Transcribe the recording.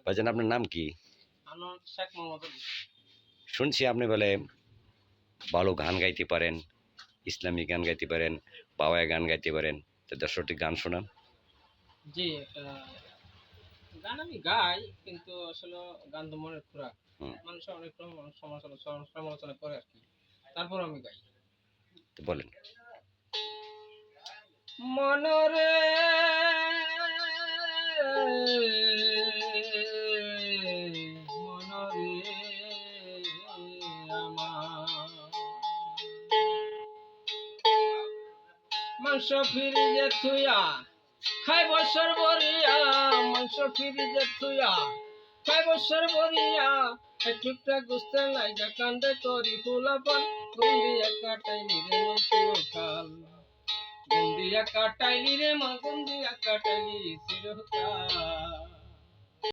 ভাইজান আপনার নাম কি? আমার শেখ মোহাম্মদ আলী। শুনছি আপনি বলে ভালো গান গাইতে পারেন, ইসলামী গান গাইতে পারেন, বাওয়া গান গাইতে পারেন। তো দর্শকটি গান শোনান। জি, গান আমি গাই, কিন্তু আসলে গান তো মনের খোরাক। হুম, মানুষ অনেক রকম সমালোচনা করে আর কি, তারপর আমি গাই। তো বলেন। মনরে মনরে আমার মাংস ফিরিয়ে থুয়া খাই বছর বরিয়া, মাংস ফিরিয়ে থুয়া খাই বছর বরিয়া, টুকটা গুস্তে লাইগা কান্দে করি ফুলাপন, গুন্দিয়া কাটাইলি রে মন চিরকাল, গুন্দিয়া কাটাইলি রে মন, গুন্দিয়া কাটাইলি চিরকাল।